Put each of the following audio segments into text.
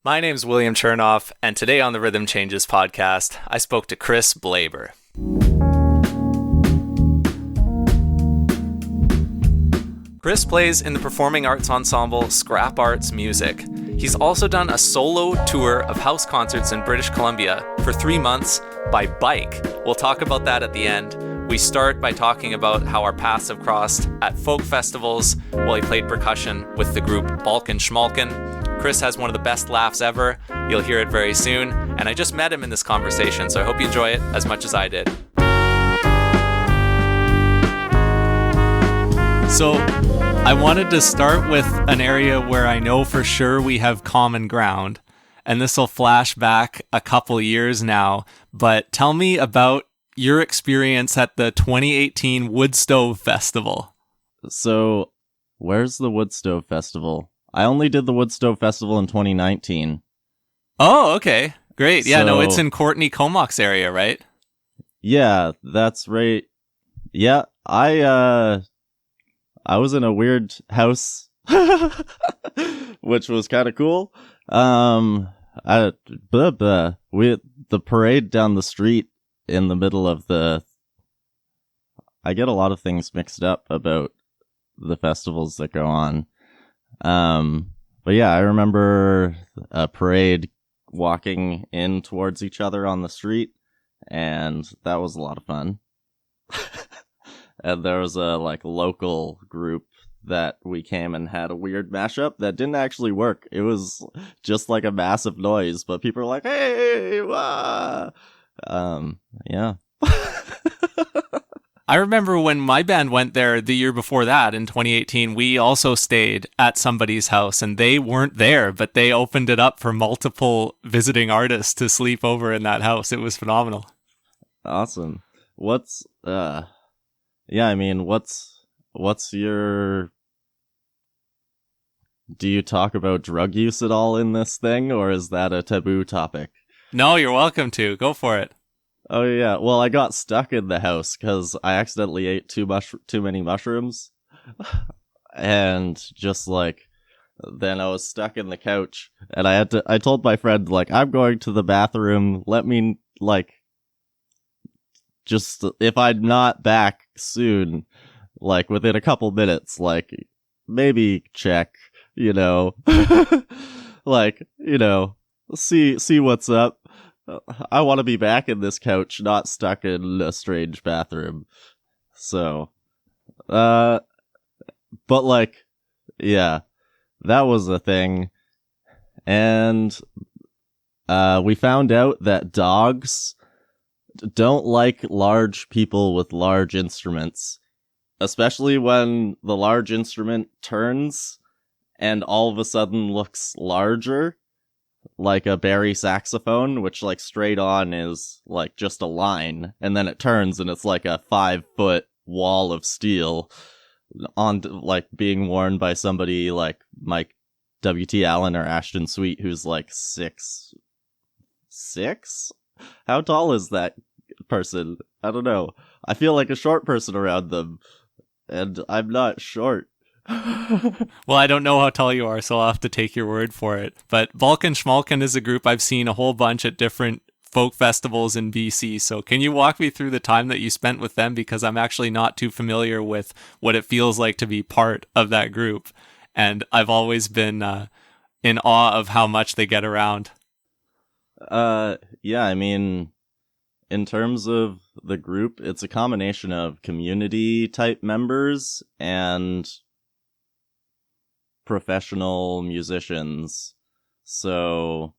My name's William Chernoff, and today on the Rhythm Changes podcast, I spoke to Chris Blaber. Chris plays in the performing arts ensemble Scrap Arts Music. He's also done a solo tour of house concerts in British Columbia for 3 months by bike. We'll talk about that at the end. We start by talking about how our paths have crossed at folk festivals while he played percussion with the group Balkan Schmalken. Chris has one of the best laughs ever. You'll hear it very soon. And I just met him in this conversation, so I hope you enjoy it as much as I did. So I wanted to start with an area where I know for sure we have common ground. And this will flash back a couple years now. But tell me about your experience at the 2018 Wood Stove Festival. So where's the Wood Stove Festival? I only did the Wood Stove Festival in 2019. Oh, okay. Great. Yeah, no, it's So- in Courtney Comox area, right? Yeah, that's right. Yeah, I was in a weird house, which was kind of cool. The parade down the street in the middle of I get a lot of things mixed up about the festivals that go on. But yeah, I remember a parade walking in towards each other on the street, and that was a lot of fun. And there was a local group that we came and had a weird mashup that didn't actually work. It was just like a massive noise, but people were like, "Hey, wah!" Yeah. I remember when my band went there the year before that in 2018, we also stayed at somebody's house and they weren't there, but they opened it up for multiple visiting artists to sleep over in that house. It was phenomenal. Awesome. What's your... Do you talk about drug use at all in this thing, or is that a taboo topic? No, you're welcome to. Go for it. Oh yeah, well, I got stuck in the house because I accidentally ate too many mushrooms, and then I was stuck in the couch, and I told my friend, I'm going to the bathroom, let me, just, if I'm not back soon, within a couple minutes, maybe check, see what's up. I want to be back in this couch, not stuck in a strange bathroom. So, yeah, that was a thing. And, we found out that dogs don't like large people with large instruments, especially when the large instrument turns and all of a sudden looks larger. Like a Barry saxophone, which straight on is just a line, and then it turns and it's like a 5-foot wall of steel on being worn by somebody like Mike W.T. Allen or Ashton Sweet, who's 6'6". How tall is that person? I don't know. I feel like a short person around them, and I'm not short. Well, I don't know how tall you are, so I'll have to take your word for it. But Balkan Schmalken is a group I've seen a whole bunch at different folk festivals in BC. So can you walk me through the time that you spent with them? Because I'm actually not too familiar with what it feels like to be part of that group. And I've always been in awe of how much they get around. Yeah, I mean, in terms of the group, it's a combination of community type members and professional musicians. So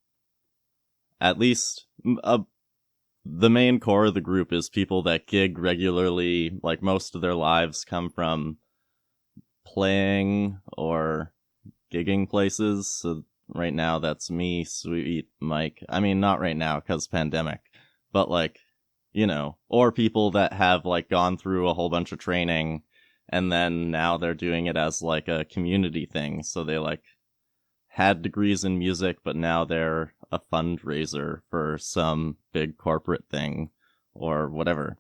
at least the main core of the group is people that gig regularly. Most of their lives come from playing or gigging places. So right now that's me, Sweet Mike. I mean, not right now because pandemic, but or people that have gone through a whole bunch of training and then now they're doing it as a community thing. So they had degrees in music, but now they're a fundraiser for some big corporate thing or whatever.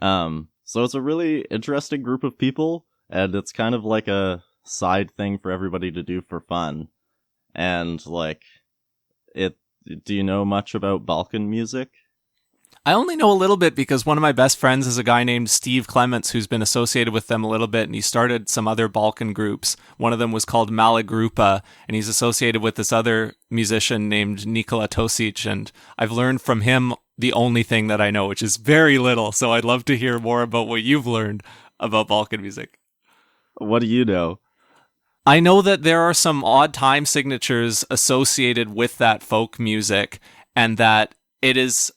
So it's a really interesting group of people, and it's kind of a side thing for everybody to do for fun. And Do you know much about Balkan music? I only know a little bit because one of my best friends is a guy named Steve Clements who's been associated with them a little bit, and he started some other Balkan groups. One of them was called Malagrupa, and he's associated with this other musician named Nikola Tosic, and I've learned from him the only thing that I know, which is very little, so I'd love to hear more about what you've learned about Balkan music. What do you know? I know that there are some odd time signatures associated with that folk music, and that it is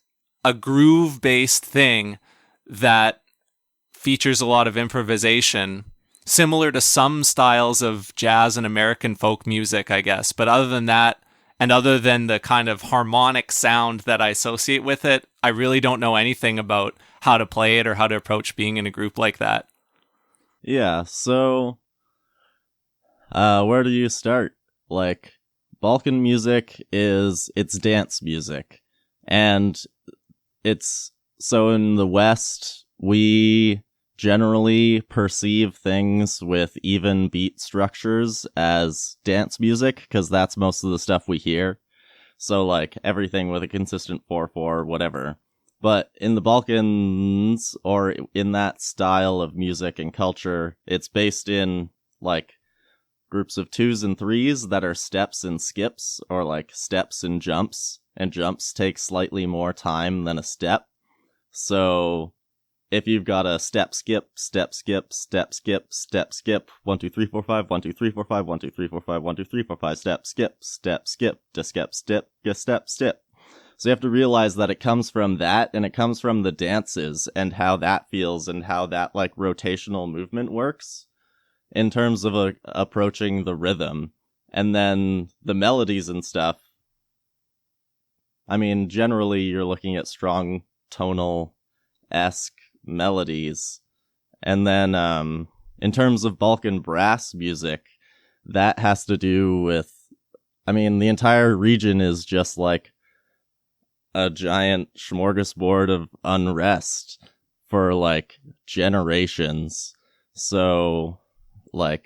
a groove-based thing that features a lot of improvisation, similar to some styles of jazz and American folk music, I guess. But other than that, and other than the kind of harmonic sound that I associate with it, I really don't know anything about how to play it or how to approach being in a group like that. Yeah, so where do you start? Like, Balkan music it's dance music. And it's so in the West, we generally perceive things with even beat structures as dance music, because that's most of the stuff we hear. So, like, everything with a consistent 4/4, whatever. But in the Balkans, or in that style of music and culture, it's based in, like, groups of 2s and 3s that are steps and skips, or, like, steps and jumps take slightly more time than a step. So if you've got a step skip, step skip, step skip, step skip, 1 2 3 4 5, 1 2 3 4 5, 1 2 3 4 5, 1 2 3 4 5, step skip, to skip, step. So you have to realize that it comes from that, and it comes from the dances and how that feels and how that, like, rotational movement works in terms of approaching the rhythm. And then the melodies and stuff, I mean, generally you're looking at strong tonal-esque melodies. And then in terms of Balkan brass music, that has to do with, I mean, the entire region is just like a giant smorgasbord of unrest for, like, generations. So, like,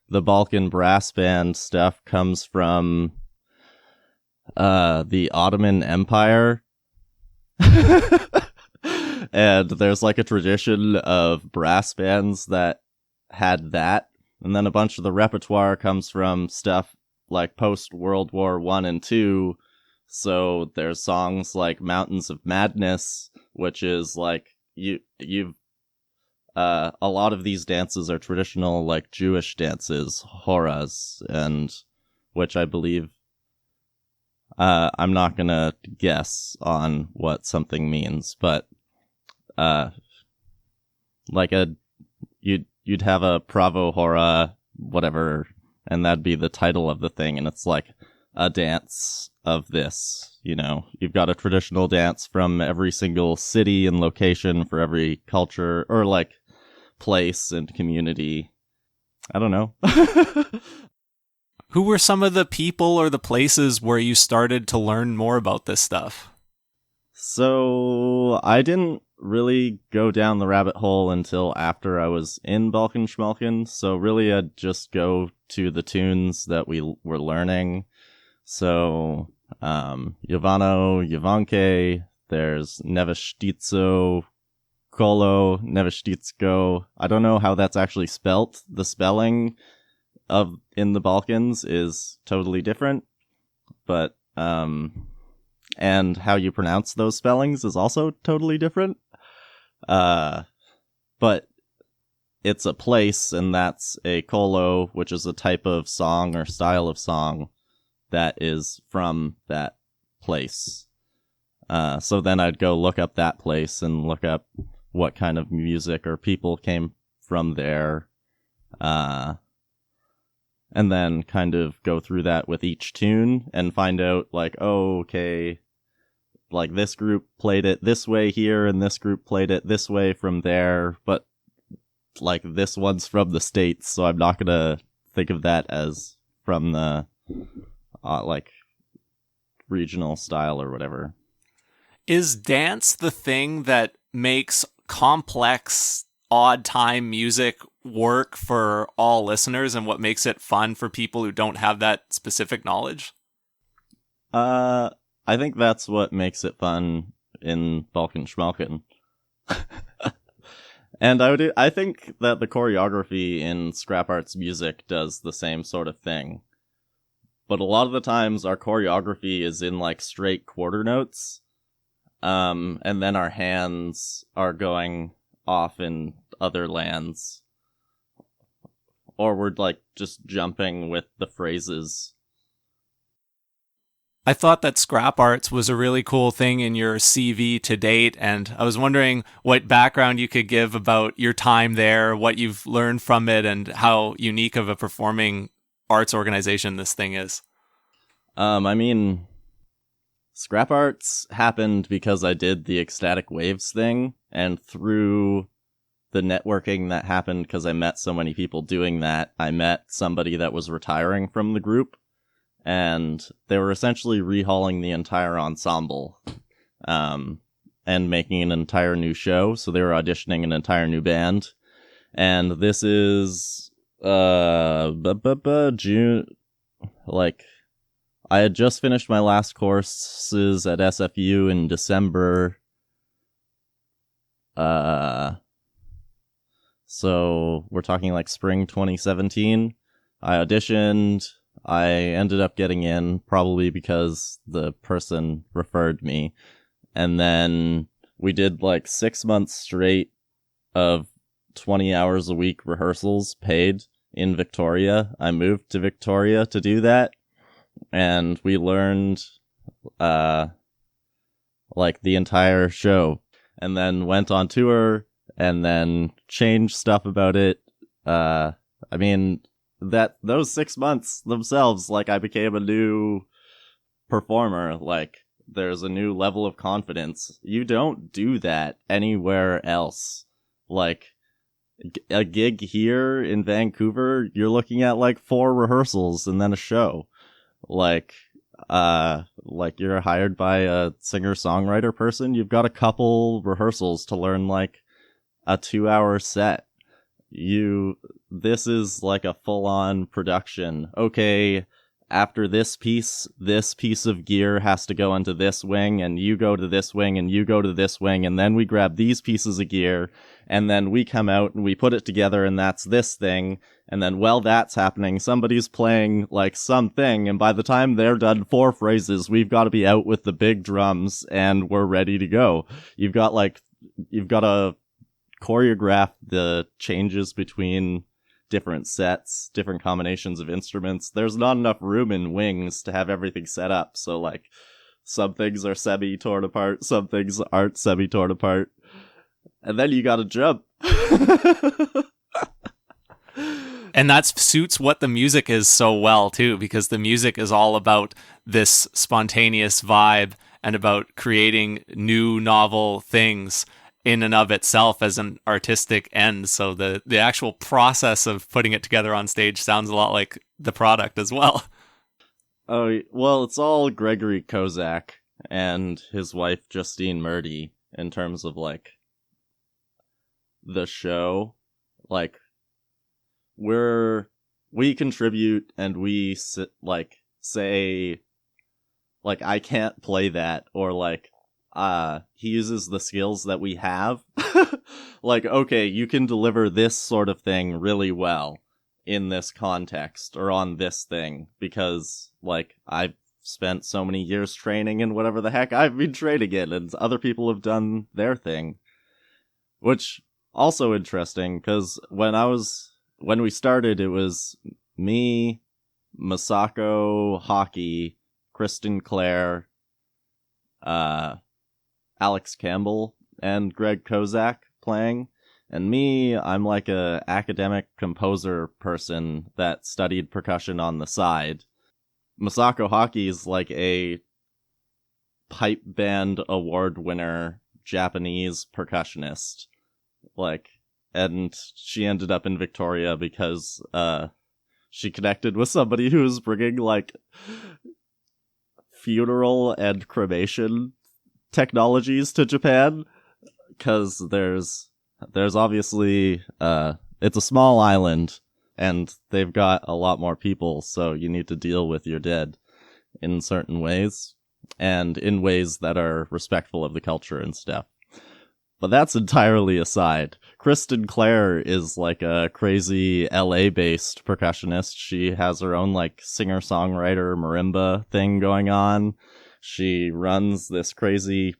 the Balkan brass band stuff comes from the Ottoman Empire. And there's, like, a tradition of brass bands that had that. And then a bunch of the repertoire comes from stuff like post-World War I and II. So there's songs like Mountains of Madness, which is, like, you've a lot of these dances are traditional, like, Jewish dances, horas, and which I believe, I'm not gonna guess on what something means, but like you'd have a Pravo Hora, whatever, and that'd be the title of the thing, and it's like a dance of this, you know. You've got a traditional dance from every single city and location for every culture, or, like, place and community. I don't know. Who were some of the people or the places where you started to learn more about this stuff? So I didn't really go down the rabbit hole until after I was in Balkan Schmalkin. So really I'd just go to the tunes that we were learning. So Jovano, Jovanke, there's Neveštitso, Kolo, Neveštitsko. I don't know how that's actually spelt. The spelling of in the Balkans is totally different, but and how you pronounce those spellings is also totally different. But it's a place, and that's a kolo, which is a type of song or style of song that is from that place. So then I'd go look up that place and look up what kind of music or people came from there. And then kind of go through that with each tune and find out, like, oh, okay, like, this group played it this way here, and this group played it this way from there, but, like, this one's from the States, so I'm not gonna think of that as from the, like, regional style or whatever. Is dance the thing that makes complex, odd time music work for all listeners, and what makes it fun for people who don't have that specific knowledge? I think that's what makes it fun in Balkan Schmalkin. And I think that the choreography in Scrap Arts music does the same sort of thing. But a lot of the times our choreography is in like straight quarter notes. And then our hands are going off in other lands. Or we're like just jumping with the phrases. I thought that Scrap Arts was a really cool thing in your CV to date, and I was wondering what background you could give about your time there, what you've learned from it, and how unique of a performing arts organization this thing is. I mean, Scrap Arts happened because I did the Ecstatic Waves thing, and through the networking that happened because I met so many people doing that, I met somebody that was retiring from the group. And they were essentially rehauling the entire ensemble, and making an entire new show. So they were auditioning an entire new band. And this is, June, like, I had just finished my last courses at SFU in December. So we're talking like spring 2017. I auditioned. I ended up getting in, probably because the person referred me. And then we did like 6 months straight of 20 hours a week rehearsals paid in Victoria. I moved to Victoria to do that. And we learned, like the entire show. And then went on tour and then changed stuff about it. I mean, that those 6 months themselves, like, I became a new performer. Like, there's a new level of confidence. You don't do that anywhere else. Like, a gig here in Vancouver, you're looking at like 4 rehearsals and then a show. Like you're hired by a singer-songwriter person, you've got a couple rehearsals to learn like a 2-hour set. This is like a full-on production. Okay, after this piece of gear has to go into this wing, and you go to this wing, and you go to this wing, and then we grab these pieces of gear, and then we come out and we put it together, and that's this thing. And then while that's happening, somebody's playing like something, and by the time they're done 4 phrases, we've got to be out with the big drums, and we're ready to go. You've got to choreograph the changes between different sets, different combinations of instruments. There's not enough room in wings to have everything set up, so like some things are semi-torn apart, some things aren't semi-torn apart, and then you gotta jump. And that suits what the music is so well too, because the music is all about this spontaneous vibe and about creating new novel things in and of itself as an artistic end. So the actual process of putting it together on stage sounds a lot like the product as well. Oh, well, it's all Gregory Kozak and his wife Justine Murdy in terms of like the show. Like, we contribute and we say like, I can't play that, or like, he uses the skills that we have. Like, okay, you can deliver this sort of thing really well in this context or on this thing, because like I've spent so many years training in whatever the heck I've been training in, and other people have done their thing. Which also interesting, because when we started, it was me, Masako Hockey, Kristen Clare, Alex Campbell, and Greg Kozak playing. And me, I'm like a academic composer person that studied percussion on the side. Masako Hockey is like a pipe band award winner Japanese percussionist. Like, and she ended up in Victoria because she connected with somebody who was bringing like funeral and cremation technologies to Japan, because there's obviously it's a small island and they've got a lot more people, so you need to deal with your dead in certain ways, and in ways that are respectful of the culture and stuff. But that's entirely aside. Kristen Clare is like a crazy LA-based percussionist. She has her own like singer-songwriter marimba thing going on. She runs this crazy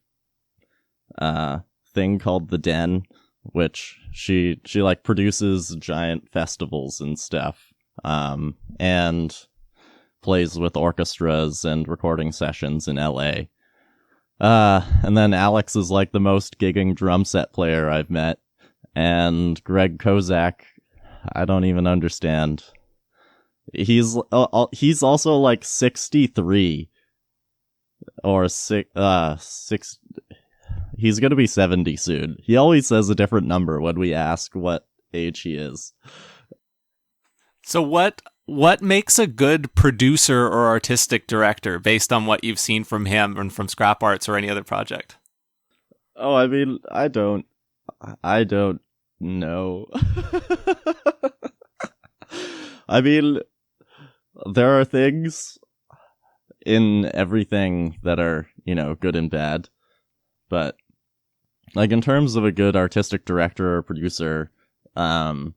thing called The Den, which she like produces giant festivals and stuff, and plays with orchestras and recording sessions in LA. And then Alex is like the most gigging drum set player I've met. And Greg Kozak, I don't even understand. He's also like 63 or six. He's gonna be 70 soon. He always says a different number when we ask what age he is. So what makes a good producer or artistic director based on what you've seen from him and from Scrap Arts or any other project? Oh, I mean, I don't know. I mean, there are things in everything that are, good and bad. But, like, in terms of a good artistic director or producer, it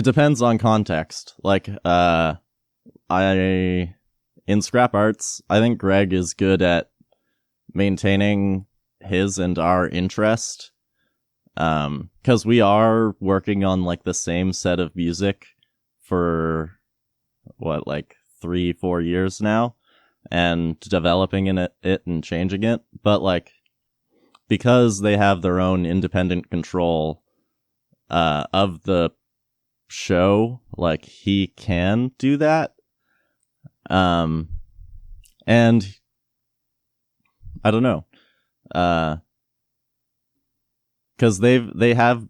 depends on context. Like, in Scrap Arts, I think Greg is good at maintaining his and our interest. 'Cause we are working on, like, the same set of music for, 3-4 years now, and developing it and changing it. But, like, because they have their own independent control, of the show, like, he can do that. And I don't know. 'Cause they had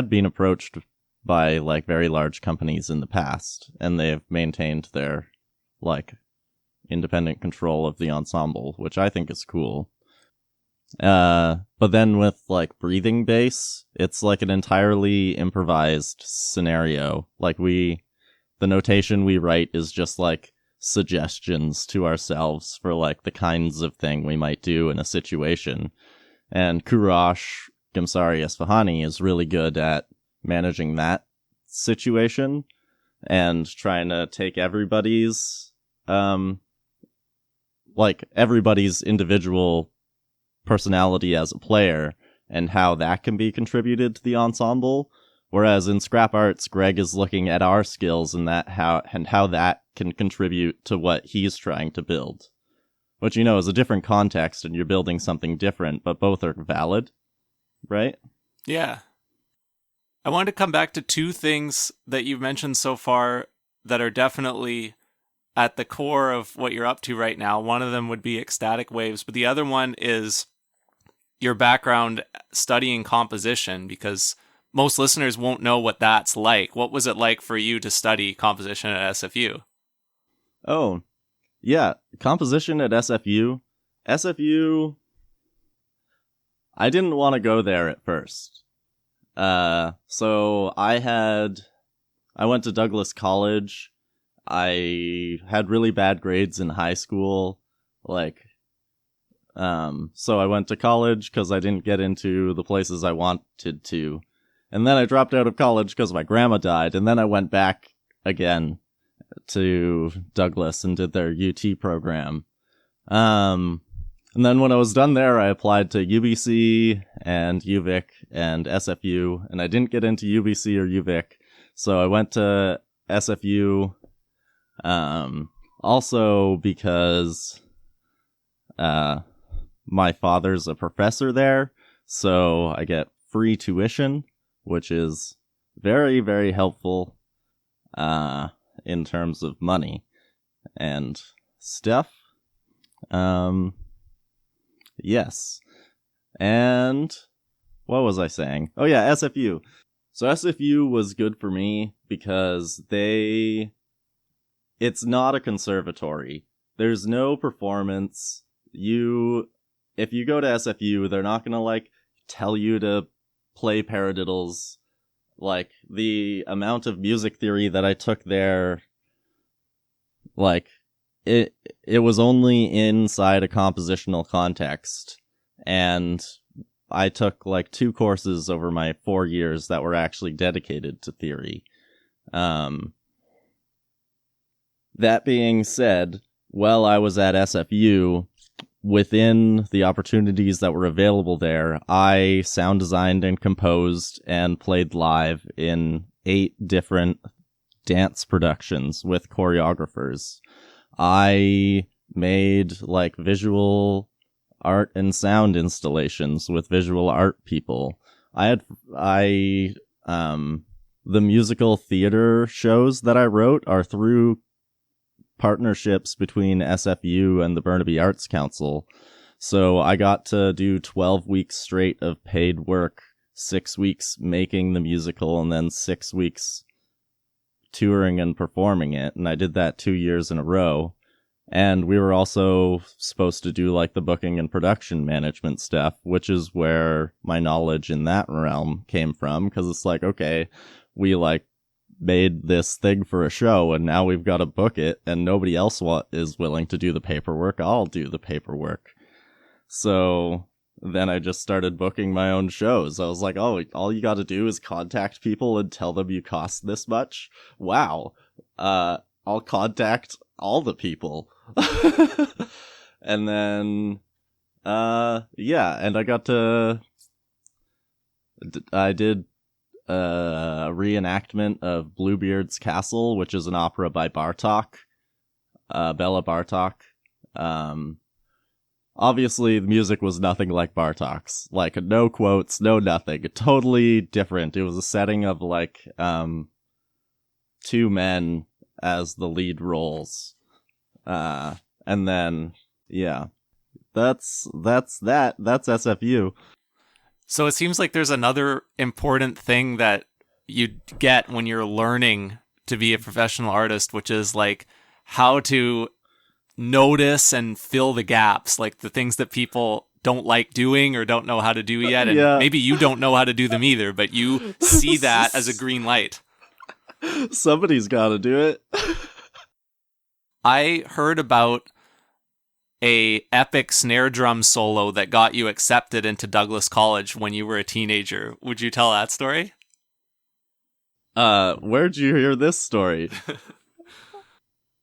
been approached by, like, very large companies in the past, and they've maintained their, like, independent control of the ensemble, which I think is cool. But then with, like, breathing bass, it's like an entirely improvised scenario. Like, the notation we write is just, like, suggestions to ourselves for, like, the kinds of thing we might do in a situation. And Kurash Gamsari Esfahani is really good at managing that situation and trying to take everybody's individual personality as a player and how that can be contributed to the ensemble. Whereas in Scrap Arts, Greg is looking at our skills and how that can contribute to what he's trying to build. Which, is a different context and you're building something different, but both are valid, right? Yeah. I wanted to come back to two things that you've mentioned so far that are definitely at the core of what you're up to right now. One of them would be ecstatic waves, but the other one is your background studying composition, because most listeners won't know what that's like. What was it like for you to study composition at SFU? Oh, yeah. Composition at SFU. I didn't want to go there at first. So I went to Douglas College. I had really bad grades in high school. So I went to college because I didn't get into the places I wanted to. And then I dropped out of college because my grandma died. And then I went back again to Douglas and did their UT program. And then when I was done there, I applied to UBC and UVic and SFU. And I didn't get into UBC or UVic. So I went to SFU. Also because my father's a professor there, so I get free tuition, which is very, very helpful in terms of money and stuff. Yes. And what was I saying? Oh yeah, SFU. So SFU was good for me because it's not a conservatory. There's no performance. If you go to SFU, they're not gonna, tell you to play paradiddles. The amount of music theory that I took there, it was only inside a compositional context, and I took like 2 courses over my 4 years that were actually dedicated to theory. That being said, while I was at SFU, within the opportunities that were available there, I sound designed and composed and played live in 8 different dance productions with choreographers. I made like visual art and sound installations with visual art people. The musical theater shows that I wrote are through partnerships between SFU and the Burnaby Arts Council. So I got to do 12 weeks straight of paid work, 6 weeks making the musical, and then 6 weeks touring and performing it. And I did that 2 years in a row. And we were also supposed to do like the booking and production management stuff, which is where my knowledge in that realm came from. Because it's like, okay, we like made this thing for a show and now we've got to book it and nobody else is willing to do the paperwork. I'll do the paperwork. So then I just started booking my own shows. I was like, oh, all you got to do is contact people and tell them you cost this much. Wow. I'll contact all the people. And then, yeah, and I did a reenactment of Bluebeard's Castle, which is an opera by Bartok, Bela Bartok. Obviously, the music was nothing like Bartok's. Like, no quotes, no nothing. Totally different. It was a setting of, like, 2 men as the lead roles. And then, yeah. That's that. That's SFU. So it seems like there's another important thing that you get when you're learning to be a professional artist, which is like how to notice and fill the gaps, like the things that people don't like doing or don't know how to do yet. And maybe you don't know how to do them either, but you see that as a green light. Somebody's got to do it. I heard about a epic snare drum solo that got you accepted into Douglas College when you were a teenager. Would you tell that story? Where'd you hear this story?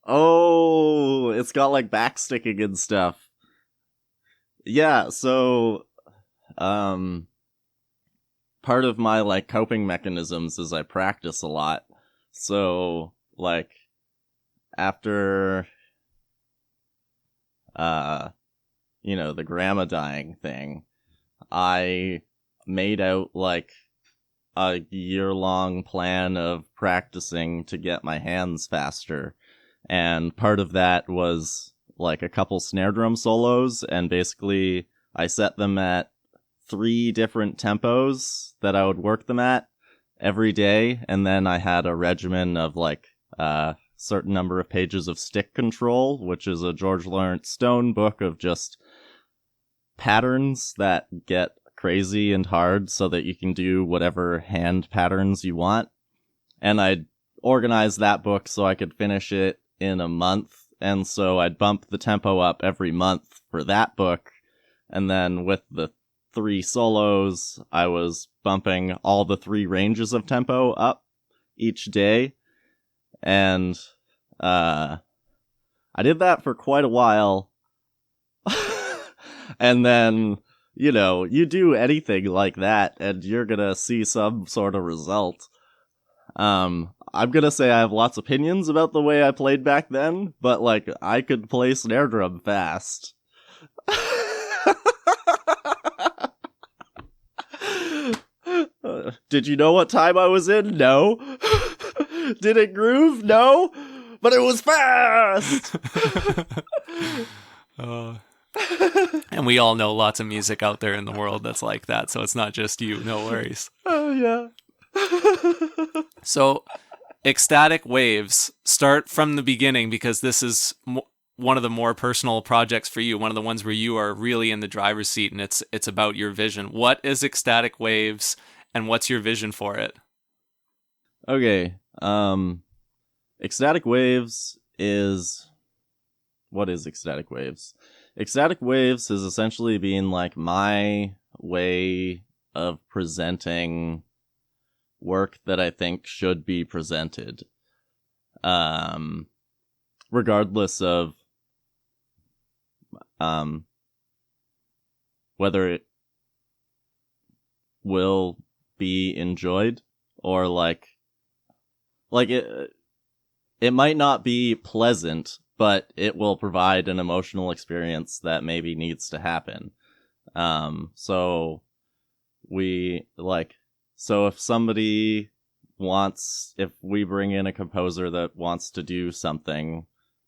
Oh, it's got like backsticking and stuff. Yeah, so part of my like coping mechanisms is I practice a lot. So like after the grandma dying thing, I made out like a year-long plan of practicing to get my hands faster. And part of that was like a couple snare drum solos, and basically I set them at 3 different tempos that I would work them at every day, and then I had a regimen of like certain number of pages of stick control, which is a George Lawrence Stone book of just patterns that get crazy and hard so that you can do whatever hand patterns you want. And I'd organize that book so I could finish it in a month. And so I'd bump the tempo up every month for that book. And then with the 3 solos, I was bumping all the 3 ranges of tempo up each day. And I did that for quite a while. And then, you do anything like that and you're gonna see some sort of result. I'm gonna say I have lots of opinions about the way I played back then, but like I could play snare drum fast. Did you know what time I was in? No. Did it groove? No. But it was fast! And we all know lots of music out there in the world that's like that, so it's not just you, no worries. Oh, yeah. So, Ecstatic Waves, start from the beginning, because this is one of the more personal projects for you, one of the ones where you are really in the driver's seat, and it's about your vision. What is Ecstatic Waves, and what's your vision for it? Okay, Ecstatic Waves is what is Ecstatic Waves? Ecstatic Waves is essentially being like my way of presenting work that I think should be presented. Regardless of whether it will be enjoyed or like it might not be pleasant, but it will provide an emotional experience that maybe needs to happen. So if somebody if we bring in a composer that wants to do something,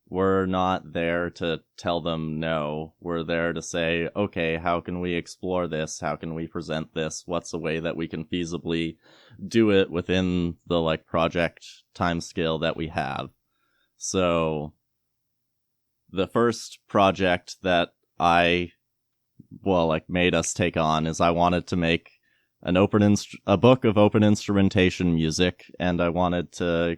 we're not there to tell them no. We're there to say, okay, how can we explore this? How can we present this? What's the way that we can feasibly do it within the like project timescale that we have? So the first project that made us take on is I wanted to make a book of open instrumentation music, and I wanted to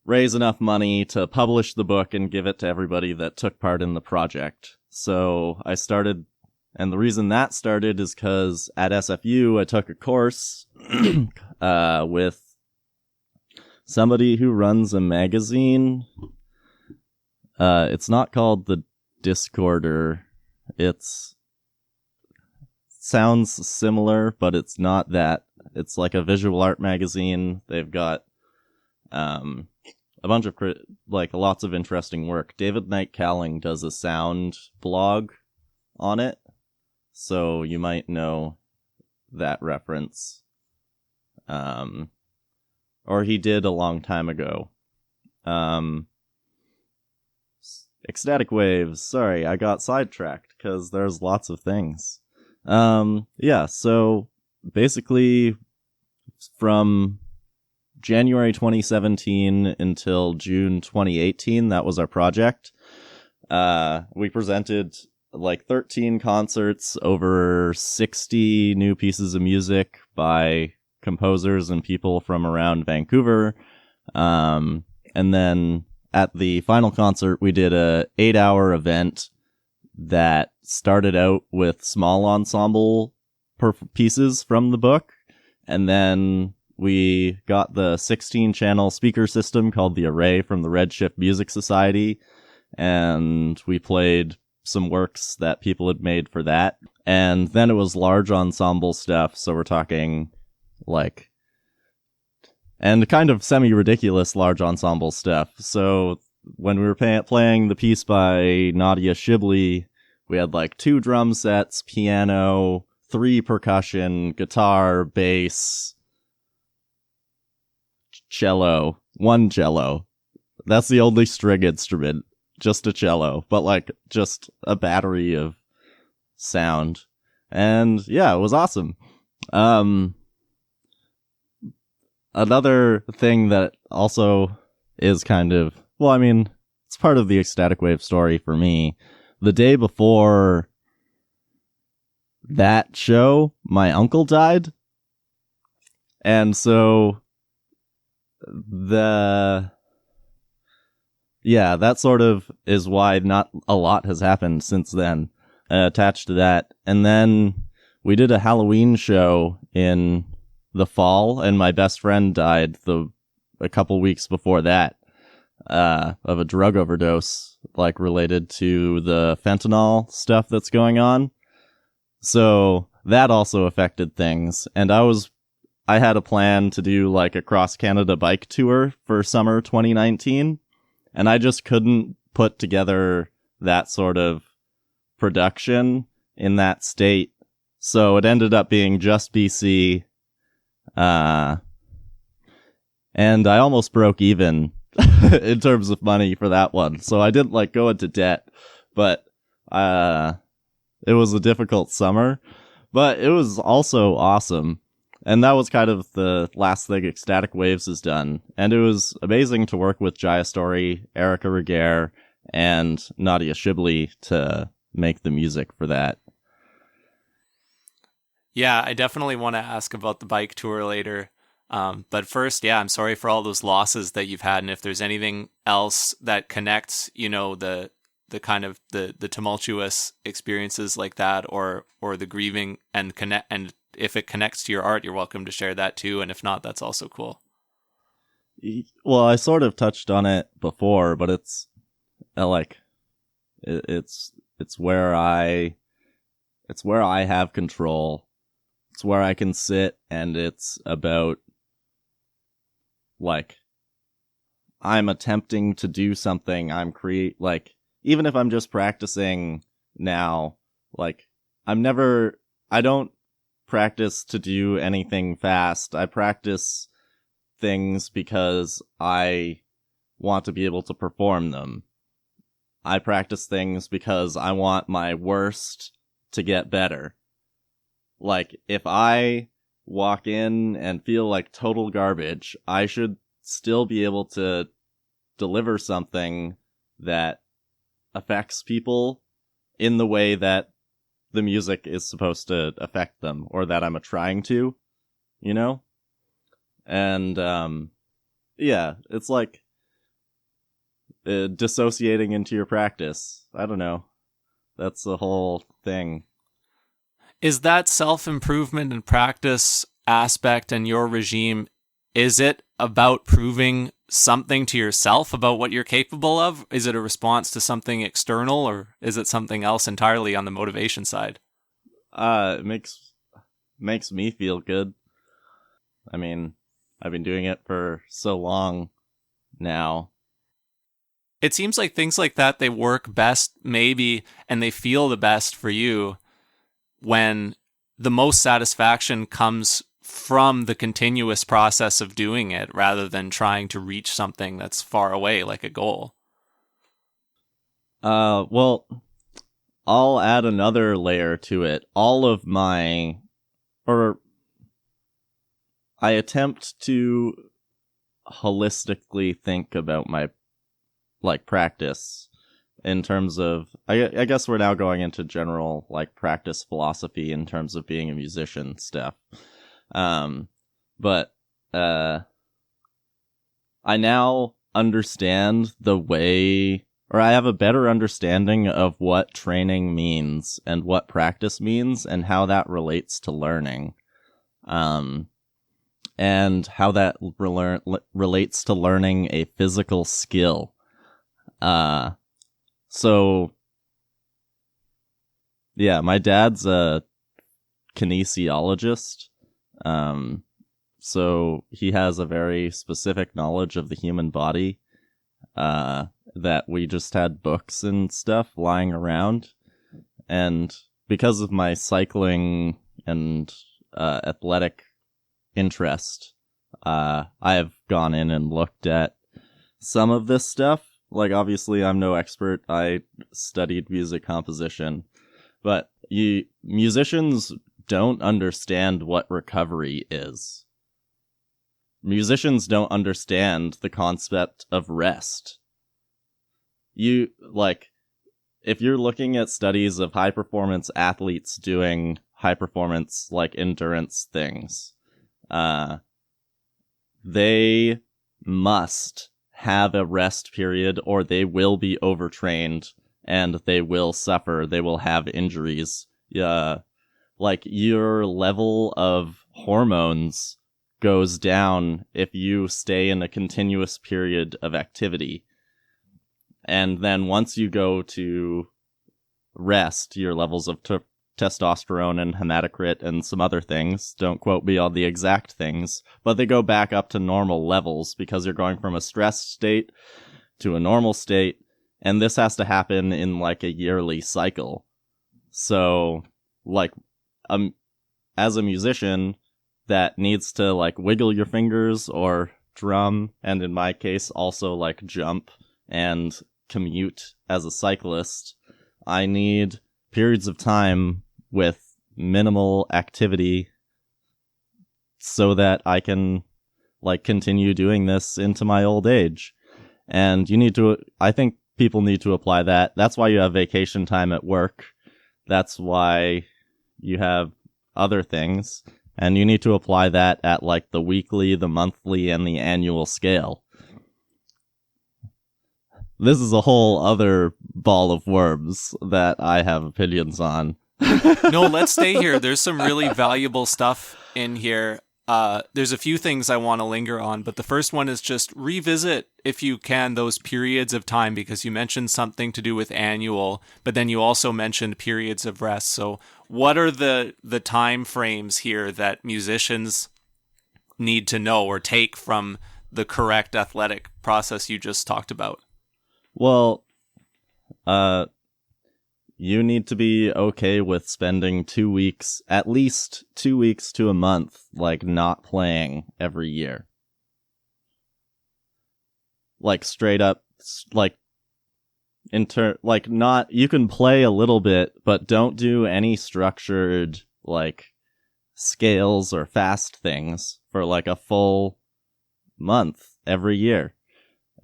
raise enough money to publish the book and give it to everybody that took part in the project. So I started, and the reason that started is because at SFU I took a course with somebody who runs a magazine. It's not called The Discorder. Sounds similar, but it's not that. It's like a visual art magazine. They've got a bunch of lots of interesting work. David Knight Cowling does a sound blog on it, so you might know that reference. Or he did a long time ago. Ecstatic Waves. Sorry, I got sidetracked because there's lots of things. So basically from January 2017 until June 2018, that was our project. We presented 13 concerts, over 60 new pieces of music by composers and people from around Vancouver. And then at the final concert, we did a 8-hour event that started out with small ensemble pieces from the book, and then we got the 16-channel speaker system called the Array from the Redshift Music Society, and we played some works that people had made for that. And then it was large ensemble stuff, so we're talking and kind of semi-ridiculous large ensemble stuff. So when we were playing the piece by Nadia Shibley, we had 2 drum sets, piano, 3 percussion, guitar, bass, cello, 1 cello. That's the only string instrument, just a cello, but just a battery of sound. And yeah, it was awesome. Another thing that also is kind of, it's part of the Ecstatic Wave story for me. The day before that show, my uncle died. And so that sort of is why not a lot has happened since then, attached to that. And then we did a Halloween show in the fall, and my best friend died a couple weeks before that, of a drug overdose, related to the fentanyl stuff that's going on. So that also affected things. And I had a plan to do a cross Canada bike tour for summer 2019, and I just couldn't put together that sort of production in that state. So it ended up being just BC. And I almost broke even in terms of money for that one. So I didn't go into debt, but it was a difficult summer, but it was also awesome. And that was kind of the last thing Ecstatic Waves has done. And it was amazing to work with Jaya Story, Erica Reguer, and Nadia Shibley to make the music for that. Yeah, I definitely want to ask about the bike tour later. But first, yeah, I'm sorry for all those losses that you've had, and if there's anything else that connects, the kind of the tumultuous experiences like that, or the grieving and if it connects to your art, you're welcome to share that too. And if not, that's also cool. Well, I sort of touched on it before, but it's it's where I have control. It's where I can sit, and it's about I'm attempting to do something. Even if I'm just practicing now, I don't practice to do anything fast. I practice things because I want to be able to perform them. I practice things because I want my worst to get better. If I walk in and feel like total garbage, I should still be able to deliver something that affects people in the way that the music is supposed to affect them, or that I'm trying to, And, yeah, it's dissociating into your practice. I don't know. That's the whole thing. Is that self-improvement and practice aspect and your regime, is it about proving something to yourself about what you're capable of? Is it a response to something external, or is it something else entirely on the motivation side? It makes me feel good. I mean, I've been doing it for so long now. It seems like things like that, they work best maybe, and they feel the best for you when the most satisfaction comes from the continuous process of doing it, rather than trying to reach something that's far away, like a goal. Well, I'll add another layer to it. I attempt to holistically think about my practice in terms of, I guess we're now going into general practice philosophy in terms of being a musician stuff. But I now understand I have a better understanding of what training means and what practice means and how that relates to learning. And how that relates to learning a physical skill. So, yeah, my dad's a kinesiologist. So he has a very specific knowledge of the human body, that we just had books and stuff lying around. And because of my cycling and, athletic interest, I have gone in and looked at some of this stuff. Obviously, I'm no expert. I studied music composition, but musicians don't understand what recovery is. Musicians don't understand the concept of rest. If you're looking at studies of high-performance athletes doing high-performance, endurance things, they must have a rest period, or they will be overtrained and they will suffer. They will have injuries. Your level of hormones goes down if you stay in a continuous period of activity. And then once you go to rest, your levels of testosterone and hematocrit and some other things, don't quote me on the exact things, but they go back up to normal levels because you're going from a stressed state to a normal state, and this has to happen in a yearly cycle. So as a musician that needs to wiggle your fingers or drum, and in my case also jump and commute as a cyclist, I need periods of time with minimal activity so that I can continue doing this into my old age. And I think people need to apply that. That's why you have vacation time at work. That's why you have other things. And you need to apply that at like the weekly, the monthly, and the annual scale. This is a whole other ball of worms that I have opinions on. No, let's stay here. There's some really valuable stuff in here. There's a few things I want to linger on, but the first one is just revisit, if you can, those periods of time, because you mentioned something to do with annual, but then you also mentioned periods of rest. So what are the time frames here that musicians need to know or take from the correct athletic process you just talked about? Well, you need to be okay with spending 2 weeks, at least 2 weeks to a month, like, not playing every year. Like, straight up, like, not, you can play a little bit, but don't do any structured, like, scales or fast things for, like, a full month every year.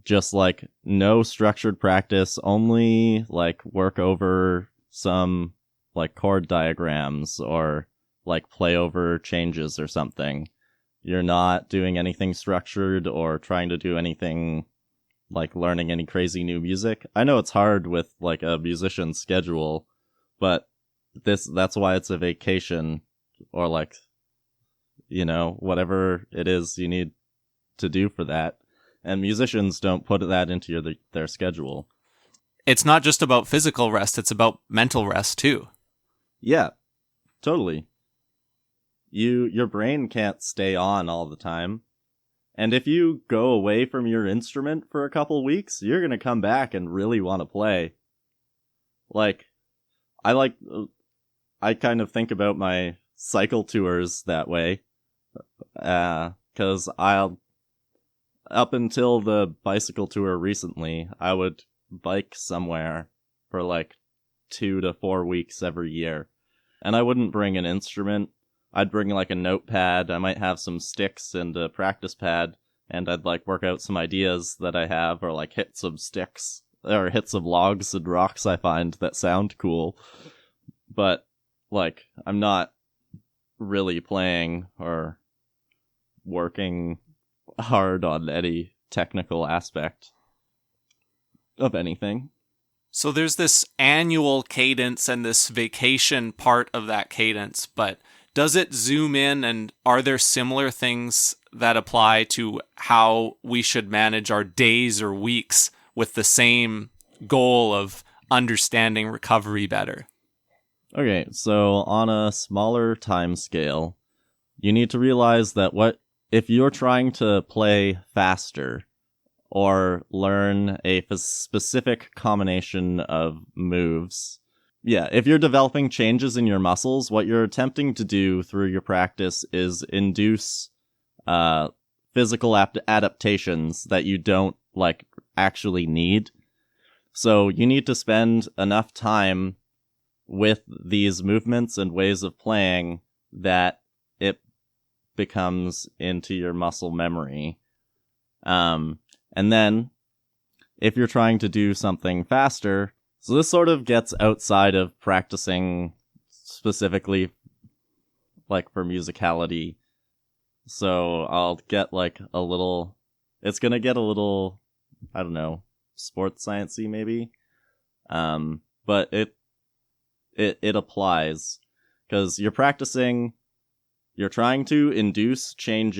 Just, like, no structured practice, only, like, work over some, like, chord diagrams or, like, play over changes or something. You're not doing anything structured or trying to do anything, like, learning any crazy new music. I know it's hard with, like, a musician's schedule, but that's why it's a vacation, or, like, you know, whatever it is you need to do for that. And musicians don't put that into their schedule. It's not just about physical rest, it's about mental rest too. Yeah, totally. Your brain can't stay on all the time. And if you go away from your instrument for a couple weeks, you're going to come back and really want to play. Like, I kind of think about my cycle tours that way. 'Cause up until the bicycle tour recently, I would bike somewhere for like 2 to 4 weeks every year. And I wouldn't bring an instrument. I'd bring like a notepad. I might have some sticks and a practice pad. And I'd like work out some ideas that I have, or like hit some sticks, or hit some logs and rocks I find that sound cool. But like, I'm not really playing or working hard on any technical aspect of anything. So there's this annual cadence and this vacation part of that cadence, but does it zoom in, and are there similar things that apply to how we should manage our days or weeks with the same goal of understanding recovery better? Okay, so on a smaller time scale, you need to realize that if you're trying to play faster or learn a specific combination of moves, if you're developing changes in your muscles, what you're attempting to do through your practice is induce physical adaptations that you don't like actually need. So you need to spend enough time with these movements and ways of playing that it becomes into your muscle memory. And then if you're trying to do something faster, so this sort of gets outside of practicing specifically like for musicality. So I'll get like a little, it's going to get a little, I don't know, sports science-y maybe. But it applies, because you're practicing, you're trying to induce training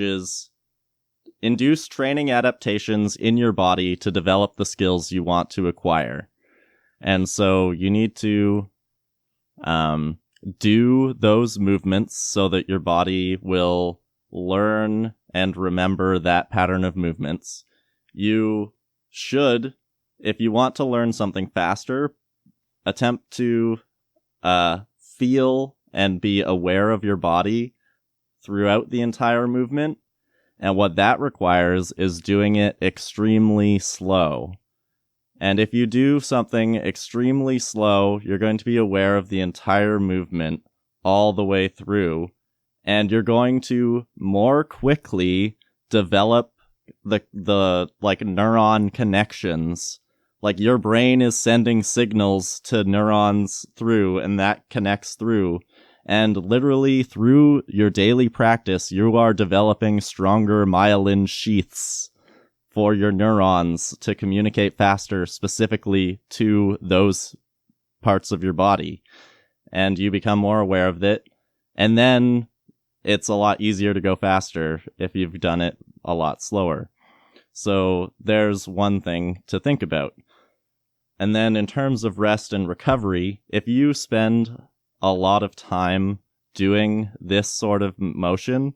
adaptations in your body to develop the skills you want to acquire. And so you need to do those movements so that your body will learn and remember that pattern of movements. You should, if you want to learn something faster, attempt to feel and be aware of your body throughout the entire movement. And what that requires is doing it extremely slow. And if you do something extremely slow, you're going to be aware of the entire movement all the way through. And you're going to more quickly develop the like neuron connections. Like your brain is sending signals to neurons through, and that connects through. And literally through your daily practice, you are developing stronger myelin sheaths for your neurons to communicate faster specifically to those parts of your body. And you become more aware of it. And then it's a lot easier to go faster if you've done it a lot slower. So there's one thing to think about. And then in terms of rest and recovery, if you spend a lot of time doing this sort of motion,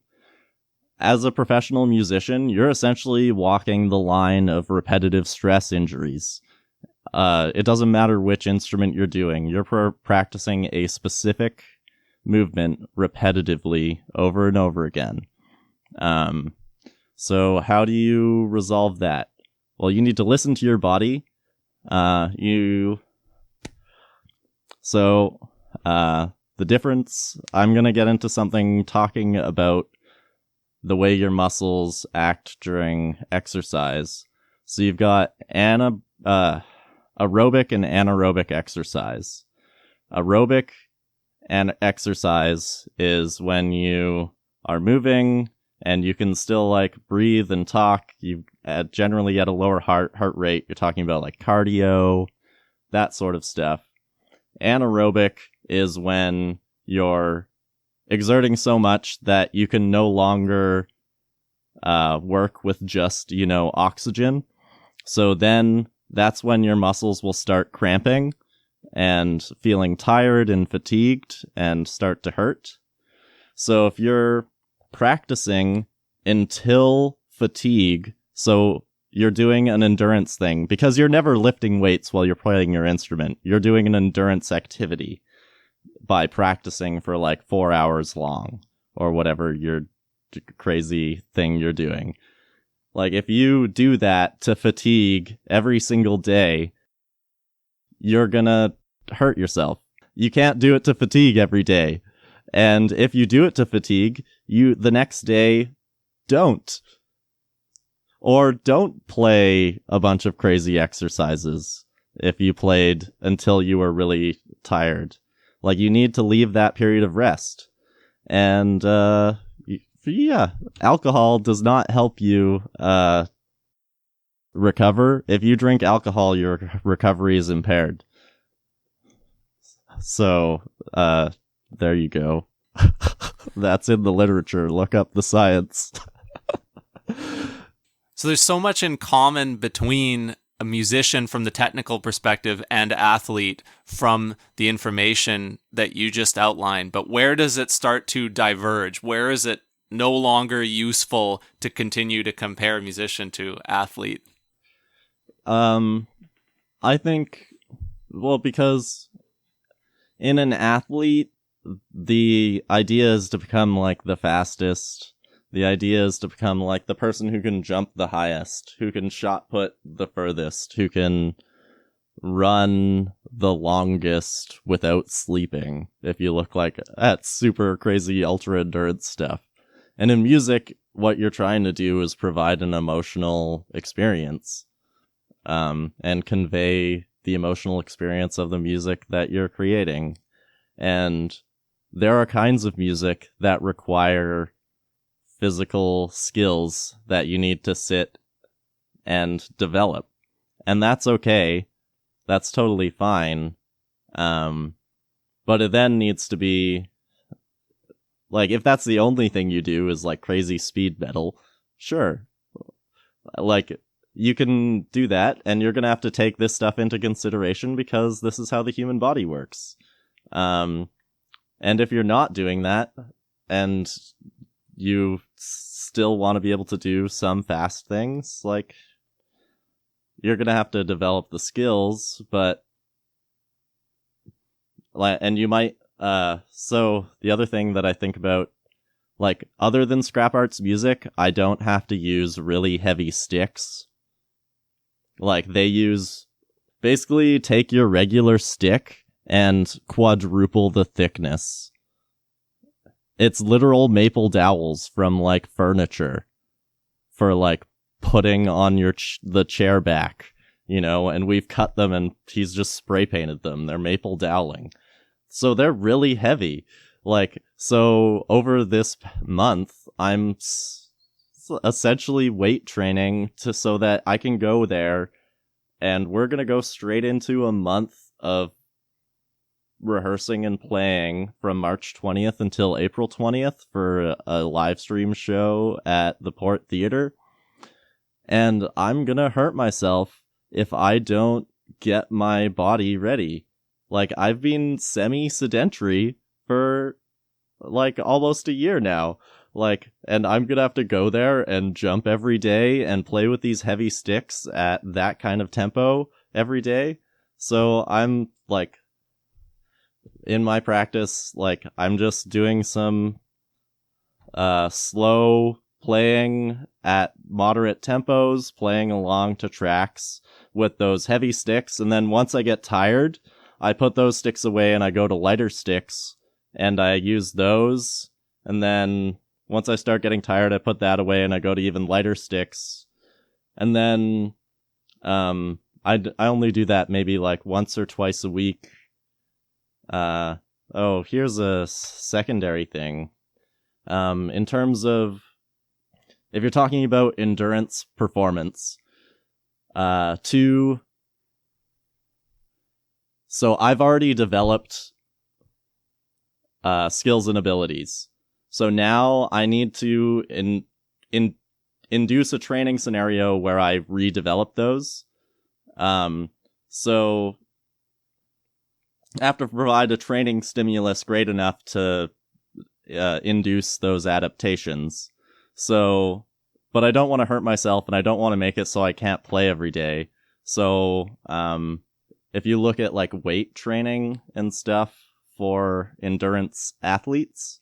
as a professional musician, you're essentially walking the line of repetitive stress injuries. It doesn't matter which instrument you're doing. You're practicing a specific movement repetitively over and over again. So how do you resolve that? Well, you need to listen to your body. The difference, I'm going to get into something talking about the way your muscles act during exercise. So you've got aerobic and anaerobic exercise. Aerobic and exercise is when you are moving and you can still like breathe and talk. You generally at a lower heart rate. You're talking about like cardio, that sort of stuff. Anaerobic is when you're exerting so much that you can no longer work with just, oxygen. So then that's when your muscles will start cramping and feeling tired and fatigued and start to hurt. So if you're practicing until fatigue, so you're doing an endurance thing, because you're never lifting weights while you're playing your instrument. You're doing an endurance activity by practicing for like 4 hours long or whatever your crazy thing you're doing. Like if you do that to fatigue every single day, you're gonna hurt yourself. You can't do it to fatigue every day. And if you do it to fatigue, the next day don't. Or don't play a bunch of crazy exercises if you played until you were really tired. Like, you need to leave that period of rest. And, alcohol does not help you recover. If you drink alcohol, your recovery is impaired. So, there you go. That's in the literature. Look up the science. So there's so much in common between a musician from the technical perspective and athlete from the information that you just outlined. But where does it start to diverge? Where is it no longer useful to continue to compare musician to athlete? I think, because in an athlete, the idea is to become like the fastest. The idea is to become like the person who can jump the highest, who can shot put the furthest, who can run the longest without sleeping, if you look like at super crazy ultra endurance stuff. And in music, what you're trying to do is provide an emotional experience, and convey the emotional experience of the music that you're creating. And there are kinds of music that require physical skills that you need to sit and develop. And that's okay. That's totally fine. But it then needs to be, like, if that's the only thing you do is, like, crazy speed metal, sure. Like, you can do that, and you're gonna have to take this stuff into consideration because this is how the human body works. And if you're not doing that, and you still want to be able to do some fast things, like, you're gonna have to develop the skills, but, and you might, so the other thing that I think about, like, other than scrap arts music, I don't have to use really heavy sticks. Like, they basically take your regular stick and quadruple the thickness. It's literal maple dowels from, like, furniture for, like, putting on the chair back, and we've cut them and he's just spray painted them. They're maple doweling. So they're really heavy. Like, so over this month, I'm essentially weight training so that I can go there, and we're gonna go straight into a month of rehearsing and playing from March 20th until April 20th for a live stream show at the Port Theater. And I'm gonna hurt myself if I don't get my body ready. Like, I've been semi-sedentary for, like, almost a year now. Like, and I'm gonna have to go there and jump every day and play with these heavy sticks at that kind of tempo every day. So I'm, like, in my practice, like, I'm just doing some slow playing at moderate tempos, playing along to tracks with those heavy sticks, and then once I get tired, I put those sticks away and I go to lighter sticks, and I use those, and then once I start getting tired, I put that away and I go to even lighter sticks, and then I only do that maybe like once or twice a week. Here's a secondary thing. In terms of, if you're talking about endurance performance, so I've already developed skills and abilities. So now I need to induce a training scenario where I redevelop those. So I have to provide a training stimulus great enough to induce those adaptations. So, but I don't want to hurt myself, and I don't want to make it so I can't play every day. So, if you look at like weight training and stuff for endurance athletes,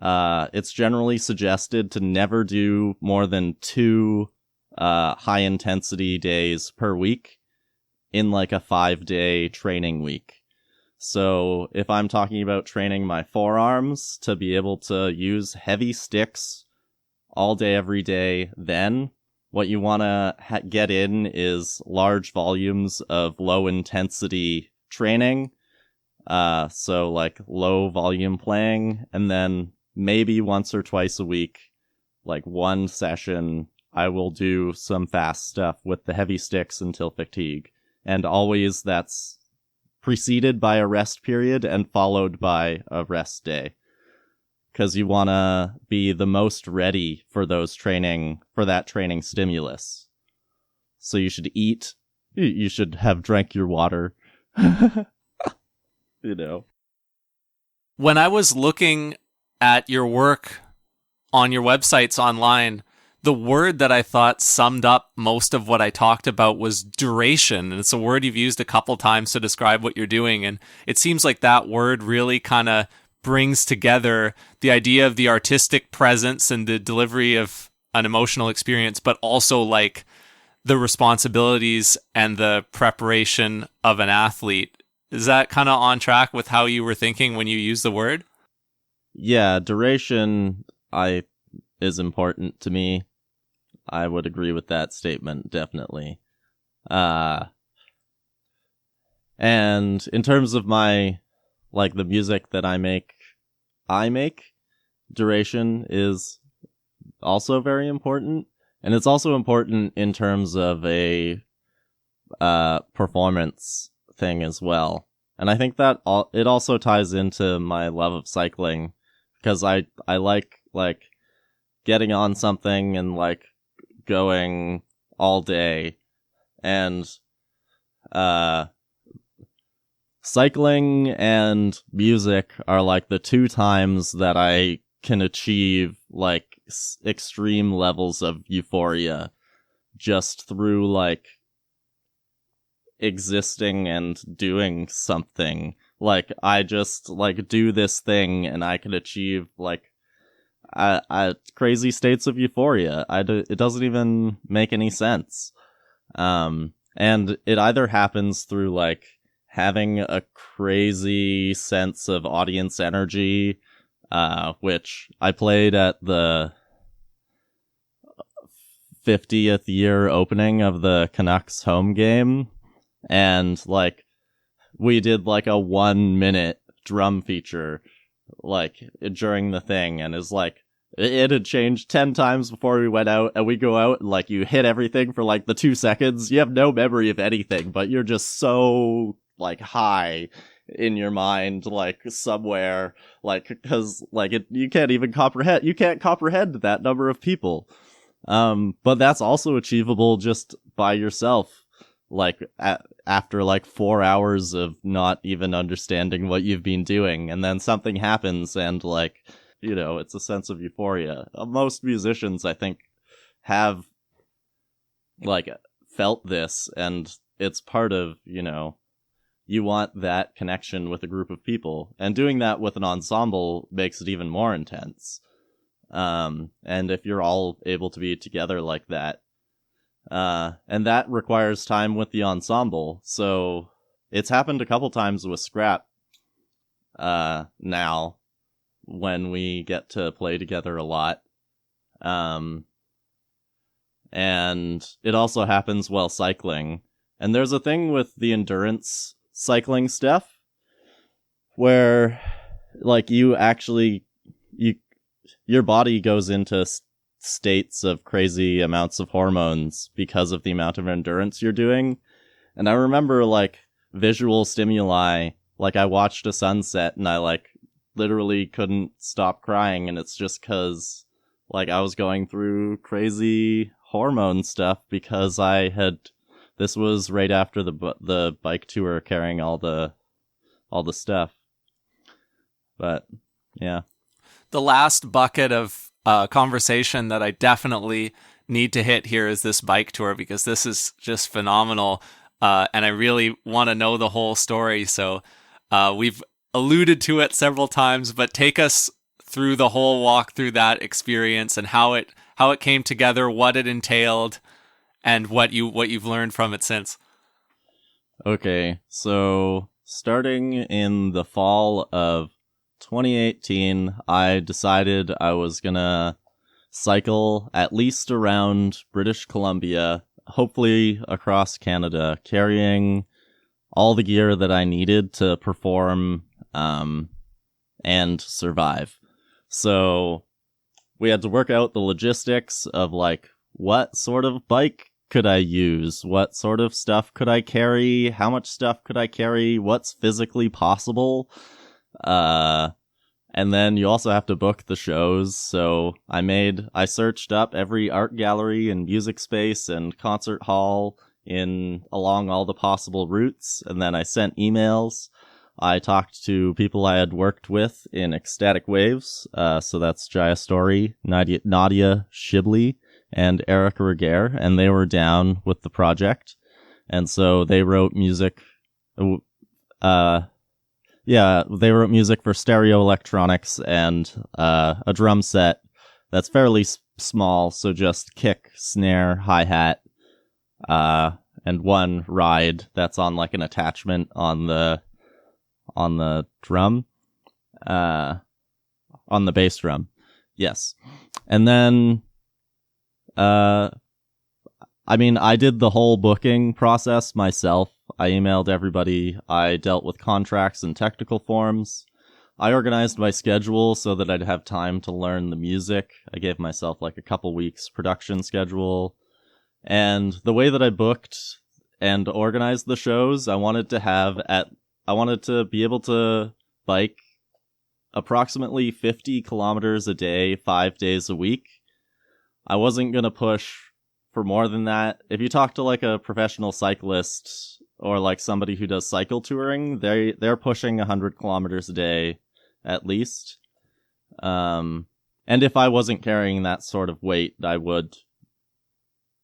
it's generally suggested to never do more than 2 high intensity days per week in like a 5-day training week. So if I'm talking about training my forearms to be able to use heavy sticks all day, every day, then what you want to get in is large volumes of low intensity training. So like low volume playing, and then maybe once or twice a week, like one session, I will do some fast stuff with the heavy sticks until fatigue. And always that's preceded by a rest period and followed by a rest day. Because you want to be the most ready for that training stimulus. So you should eat, you should have drank your water. You know. When I was looking at your work on your websites online, the word that I thought summed up most of what I talked about was duration. And it's a word you've used a couple times to describe what you're doing. And it seems like that word really kind of brings together the idea of the artistic presence and the delivery of an emotional experience, but also like the responsibilities and the preparation of an athlete. Is that kind of on track with how you were thinking when you used the word? Yeah, duration is important to me. I would agree with that statement, definitely. And in terms of my, like, the music that I make, duration is also very important. And it's also important in terms of a performance thing as well. And I think that it also ties into my love of cycling, because I like getting on something and like going all day, and cycling and music are like the 2 times that I can achieve like extreme levels of euphoria just through like existing and doing something. Like, I just like do this thing and I can achieve like crazy states of euphoria. It doesn't even make any sense. And it either happens through like having a crazy sense of audience energy, which I played at the 50th year opening of the Canucks home game, and like we did like a 1-minute drum feature like, during the thing, and is like, it had changed 10 times before we went out, and we go out, and, like, you hit everything for, like, the 2 seconds. You have no memory of anything, but you're just so, like, high in your mind, like, somewhere, like, because, like, you can't even comprehend that number of people. But that's also achievable just by yourself, like, after, like, 4 hours of not even understanding what you've been doing, and then something happens, and, like, you know, it's a sense of euphoria. Most musicians, I think, have, like, felt this, and it's part of, you know, you want that connection with a group of people, and doing that with an ensemble makes it even more intense. And if you're all able to be together like that, and that requires time with the ensemble, so it's happened a couple times with Scrap, now, when we get to play together a lot. And it also happens while cycling. And there's a thing with the endurance cycling stuff where, like, your body goes into states of crazy amounts of hormones because of the amount of endurance you're doing. And I remember, like, visual stimuli, like, I watched a sunset and I, like, literally couldn't stop crying, and it's just because, like, I was going through crazy hormone stuff because this was right after the bike tour, carrying all the stuff. But yeah, the last bucket of conversation that I definitely need to hit here is this bike tour, because this is just phenomenal, and I really want to know the whole story. So we've alluded to it several times, but take us through the whole walk through that experience and how it came together, what it entailed, and what you've learned from it since. Okay, so starting in the fall of 2018, I decided I was gonna cycle at least around British Columbia, hopefully across Canada, carrying all the gear that I needed to perform and survive. So we had to work out the logistics of, like, what sort of bike could I use? What sort of stuff could I carry? How much stuff could I carry? What's physically possible? And then you also have to book the shows. So I searched up every art gallery and music space and concert hall along all the possible routes, and then I sent emails. I talked to people I had worked with in Ecstatic Waves, so that's Jaya Story, Nadia Shibley, and Erica Reguer, and they were down with the project, and so they wrote music. They wrote music for stereo electronics and a drum set that's fairly small, so just kick, snare, hi-hat, and one ride that's on, like, an attachment on the drum, on the bass drum. Yes. And then, I did the whole booking process myself. I emailed everybody. I dealt with contracts and technical forms. I organized my schedule so that I'd have time to learn the music. I gave myself, like, a couple weeks production schedule. And the way that I booked and organized the shows, I wanted to be able to bike approximately 50 kilometers a day, 5 days a week. I wasn't going to push for more than that. If you talk to, like, a professional cyclist or, like, somebody who does cycle touring, they're pushing 100 kilometers a day at least. And if I wasn't carrying that sort of weight, I would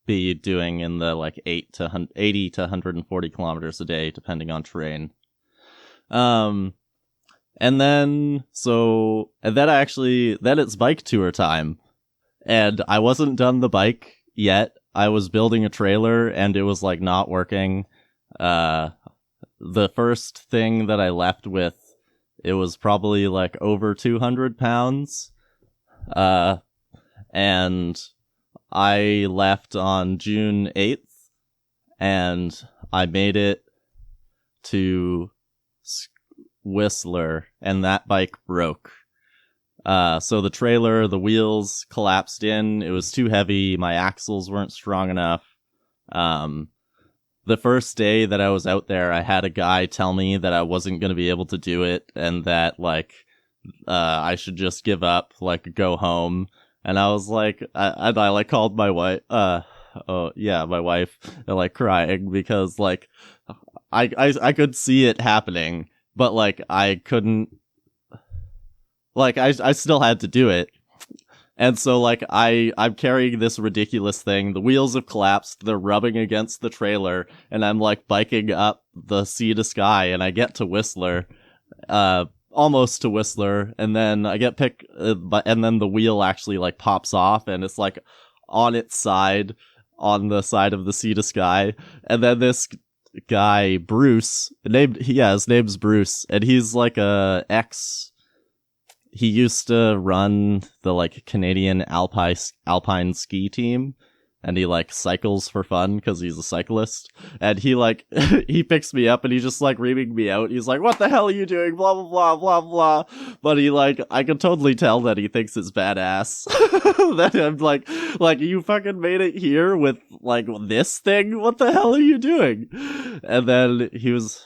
be doing in the, like, 80 to 140 kilometers a day, depending on terrain. And then it's bike tour time, and I wasn't done the bike yet. I was building a trailer, and it was, like, not working. The first thing that I left with, it was probably, like, over 200 pounds. And I left on June 8th, and I made it to Whistler, and that bike broke. So the trailer, the wheels collapsed in. It was too heavy. My axles weren't strong enough. The first day that I was out there, I had a guy tell me that I wasn't going to be able to do it, and that, like, I should just give up, like, go home. And I was like, I like, called my wife, my wife, and, like, crying, because, like, I could see it happening, but, like, I couldn't, like, I still had to do it. And so, like, I'm carrying this ridiculous thing. The wheels have collapsed. They're rubbing against the trailer. And I'm, like, biking up the Sea to Sky. And I get to Whistler. Almost to Whistler. And then I get and then the wheel actually, like, pops off. And it's, like, on its side. On the side of the Sea to Sky. And then this guy, Bruce. His name's Bruce. And he's, like, he used to run the, like, Canadian alpine ski team, and he, like, cycles for fun because he's a cyclist. And he, like, he picks me up and he's just, like, reaming me out. He's like, "What the hell are you doing? Blah, blah, blah, blah, blah." But he, like, I can totally tell that he thinks it's badass. That I'm like, "You fucking made it here with, like, this thing? What the hell are you doing?" And then he was,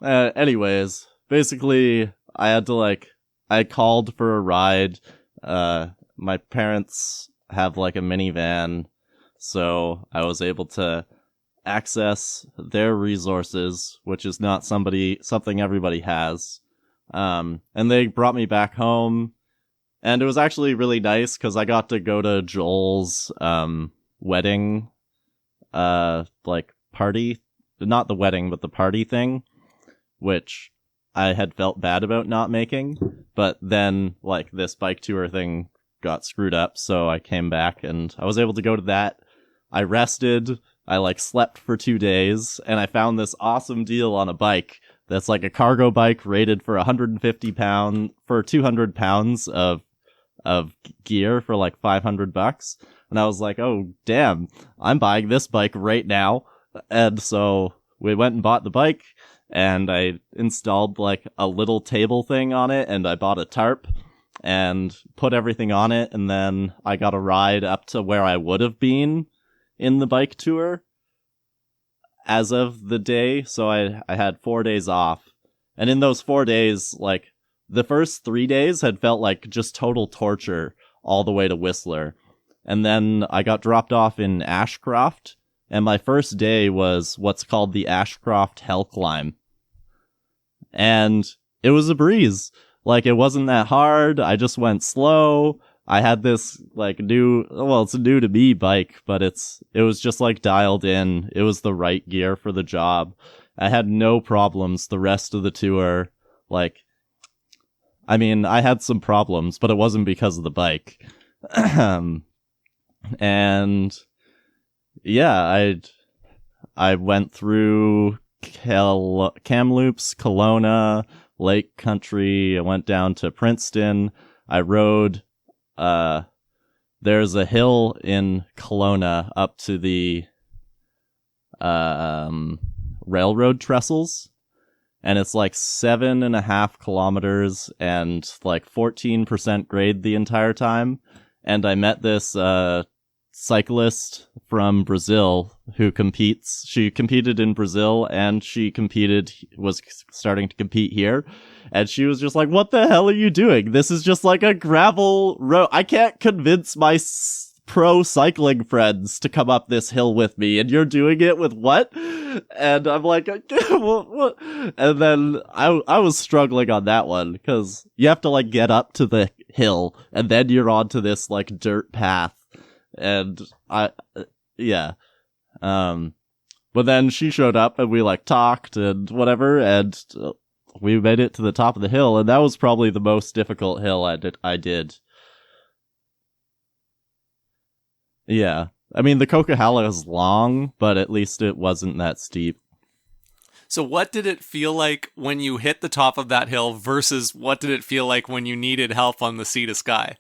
anyways, basically, I had to, like, I called for a ride. My parents have, like, a minivan, so I was able to access their resources, which is not something everybody has. And they brought me back home, and it was actually really nice, because I got to go to Joel's, wedding, like, party. Not the wedding, but the party thing, which I had felt bad about not making, but then, like, this bike tour thing got screwed up, so I came back and I was able to go to that. I rested, I, like, slept for 2 days, and I found this awesome deal on a bike that's, like, a cargo bike rated for 200 pounds of gear for, like, $500. And I was like, "Oh, damn, I'm buying this bike right now." And so we went and bought the bike, and I installed, like, a little table thing on it, and I bought a tarp and put everything on it, and then I got a ride up to where I would have been in the bike tour as of the day. So I had 4 days off, and in those 4 days, like, the first 3 days had felt like just total torture all the way to Whistler. And then I got dropped off in Ashcroft, and my first day was what's called the Ashcroft Hell Climb. And it was a breeze. Like, it wasn't that hard. I just went slow. I had this, like, it's a new to me bike, but it was just, like, dialed in. It was the right gear for the job. I had no problems the rest of the tour. Like, I mean, I had some problems, but it wasn't because of the bike. And yeah, I went through Kamloops, Kelowna, Lake Country. I went down to Princeton. I rode, there's a hill in Kelowna up to the, railroad trestles. And it's like 7.5 kilometers and like 14% grade the entire time. And I met this, cyclist from Brazil who competes. She competed in Brazil, and was starting to compete here. And she was just like, "What the hell are you doing? This is just like a gravel road. I can't convince my pro cycling friends to come up this hill with me, and you're doing it with what?" And I'm like, what? And then I was struggling on that one, because you have to, like, get up to the hill, and then you're onto this, like, dirt path. And but then she showed up, and we, like, talked and whatever, and we made it to the top of the hill, and that was probably the most difficult hill I did. Yeah. I mean, the Coquihalla is long, but at least it wasn't that steep. So what did it feel like when you hit the top of that hill versus what did it feel like when you needed help on the Sea to Sky?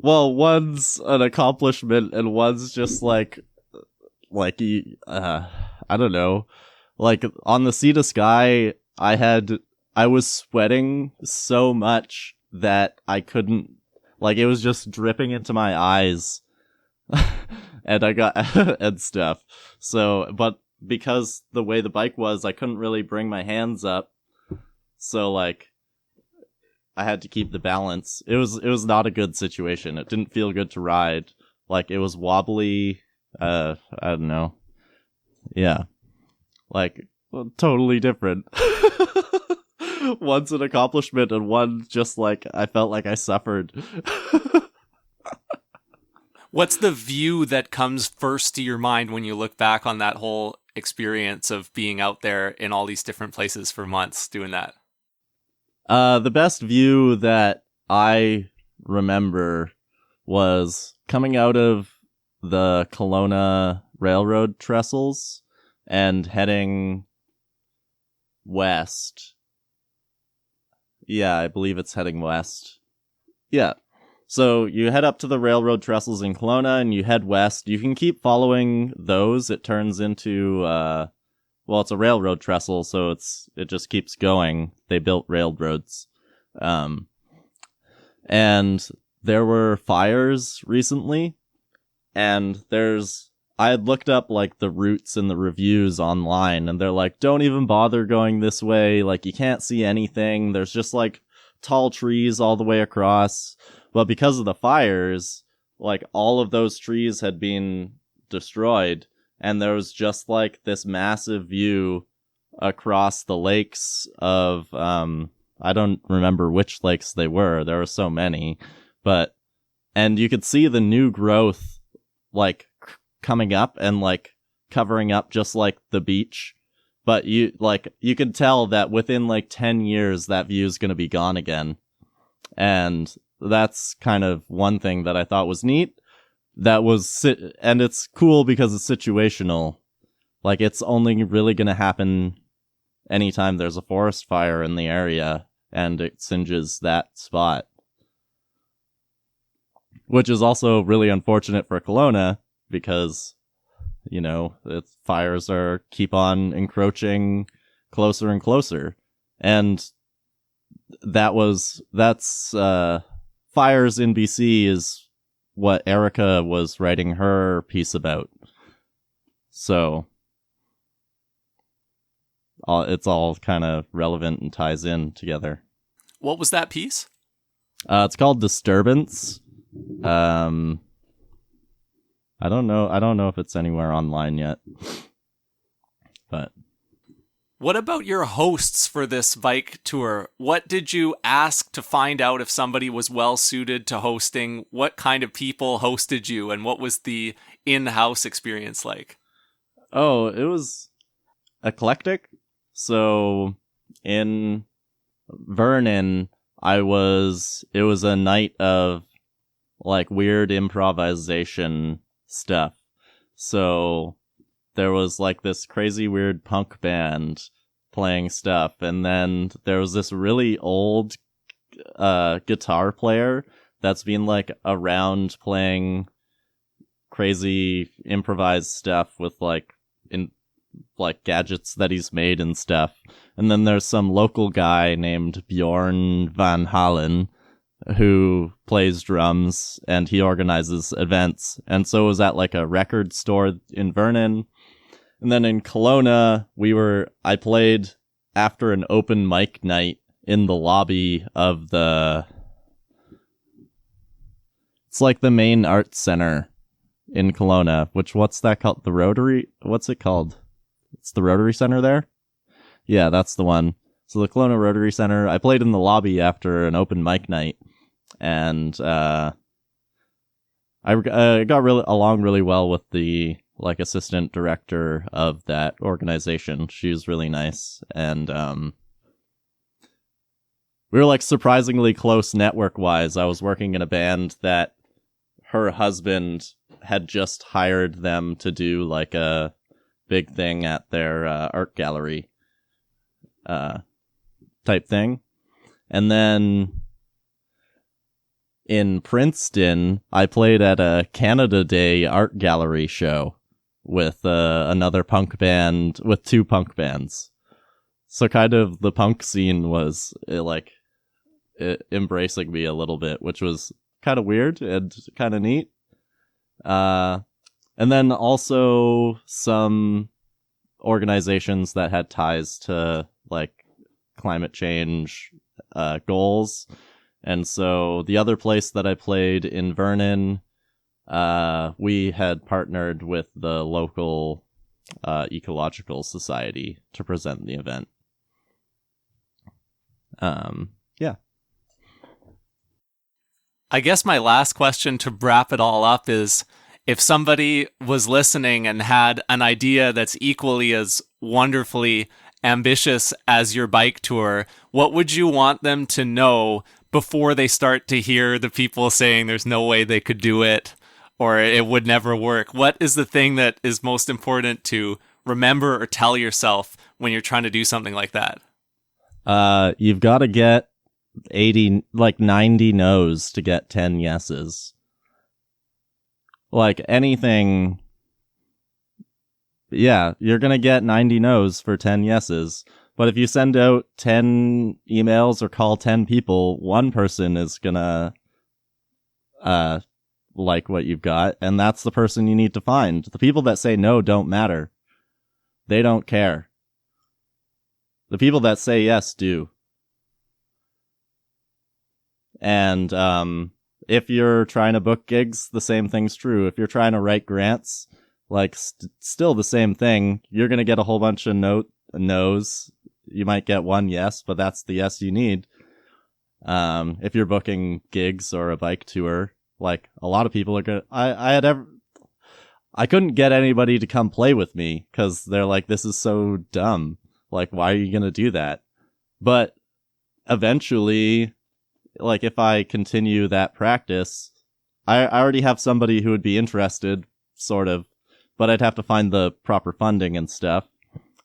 Well, one's an accomplishment, and one's just like, I don't know. like on the Sea to Sky, I was sweating so much that I couldn't, like, it was just dripping into my eyes. And I got, and stuff. So, but because the way the bike was, I couldn't really bring my hands up. So, like, I had to keep the balance. It was not a good situation. It didn't feel good to ride. Like, it was wobbly. I don't know. Yeah. Like, totally different. One's an accomplishment and one just, like, I felt like I suffered. What's the view that comes first to your mind when you look back on that whole experience of being out there in all these different places for months doing that? The best view that I remember was coming out of the Kelowna railroad trestles and heading west. Yeah, I believe it's heading west. Yeah. So you head up to the railroad trestles in Kelowna and you head west. You can keep following those. It turns into, well, it's a railroad trestle, so it just keeps going. They built railroads. And there were fires recently, and I had looked up, like, the routes and the reviews online, and they're like, don't even bother going this way, like, you can't see anything, there's just, like, tall trees all the way across. But because of the fires, like, all of those trees had been destroyed, and there was just, like, this massive view across the lakes of, I don't remember which lakes they were, there were so many, and you could see the new growth, like, coming up and, like, covering up just, like, the beach. But you could tell that within, like, 10 years, that view's gonna be gone again. And that's kind of one thing that I thought was neat. And it's cool because it's situational. Like, it's only really gonna happen anytime there's a forest fire in the area, and it singes that spot. Which is also really unfortunate for Kelowna, because, you know, the fires keep on encroaching closer and closer. And that's fires in BC is what Erica was writing her piece about. So it's all kind of relevant and ties in together. What was that piece? It's called Disturbance. I don't know if it's anywhere online yet. But what about your hosts for this bike tour? What did you ask to find out if somebody was well suited to hosting? What kind of people hosted you, and what was the in-house experience like? Oh, it was eclectic. So in Vernon, it was a night of, like, weird improvisation stuff. So there was, like, this crazy weird punk band playing stuff, and then there was this really old guitar player that's been, like, around playing crazy improvised stuff with, like, gadgets that he's made and stuff. And then there's some local guy named Bjorn Van Halen who plays drums, and he organizes events. And so it was at, like, a record store in Vernon. And then in Kelowna, I played after an open mic night in the lobby of it's like the main arts center in Kelowna, what's that called? The Rotary? What's it called? It's the Rotary Center there? Yeah, that's the one. So the Kelowna Rotary Center, I played in the lobby after an open mic night, and I got along really well with the, like, assistant director of that organization. She was really nice, and we were, like, surprisingly close network-wise. I was working in a band that her husband had just hired them to do, like, a big thing at their art gallery type thing. And then in Princeton, I played at a Canada Day art gallery show with another punk band, with 2 punk bands. So kind of the punk scene was embracing me a little bit, which was kind of weird and kind of neat. And then also some organizations that had ties to like climate change goals. And so the other place that I played in Vernon, we had partnered with the local ecological society to present the event. Yeah. I guess my last question to wrap it all up is, if somebody was listening and had an idea that's equally as wonderfully ambitious as your bike tour, what would you want them to know before they start to hear the people saying there's no way they could do it or it would never work? What is the thing that is most important to remember or tell yourself when you're trying to do something like that? You've got to get 90 no's to get 10 yeses. Like anything, yeah, you're going to get 90 no's for 10 yeses. But if you send out 10 emails or call 10 people, one person is going to like what you've got, and that's the person you need to find. The people that say no don't matter. They don't care. The people that say yes do. And if you're trying to book gigs, the same thing's true. If you're trying to write grants, like still the same thing. You're going to get a whole bunch of no's. You might get one yes, but that's the yes you need. If you're booking gigs or a bike tour, like a lot of people are going to... I couldn't get anybody to come play with me because they're like, this is so dumb. Like, why are you going to do that? But eventually, like, if I continue that practice, I already have somebody who would be interested, sort of, but I'd have to find the proper funding and stuff.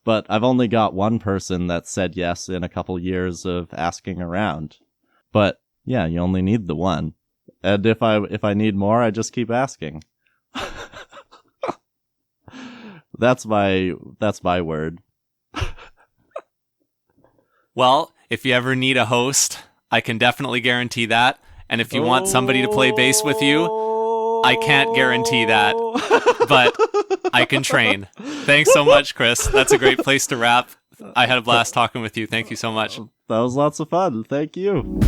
But I've only got one person that said yes in a couple years of asking around. But yeah, you only need the one. And if I need more, I just keep asking. That's my word. Well, if you ever need a host, I can definitely guarantee that. And if you want somebody to play bass with you, I can't guarantee that, but I can train. Thanks so much, Chris. That's a great place to wrap. I had a blast talking with you. Thank you so much. That was lots of fun. Thank you.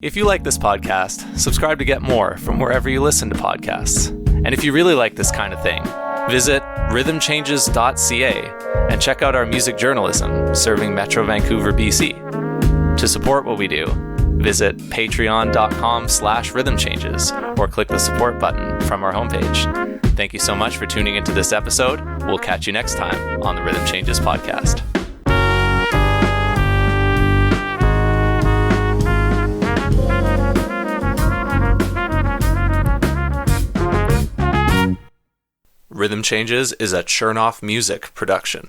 If you like this podcast, subscribe to get more from wherever you listen to podcasts. And if you really like this kind of thing, visit rhythmchanges.ca and check out our music journalism serving Metro Vancouver, BC. To support what we do, visit patreon.com/rhythmchanges or click the support button from our homepage. Thank you so much for tuning into this episode. We'll catch you next time on the Rhythm Changes podcast. Rhythm Changes is a Chernoff Music production.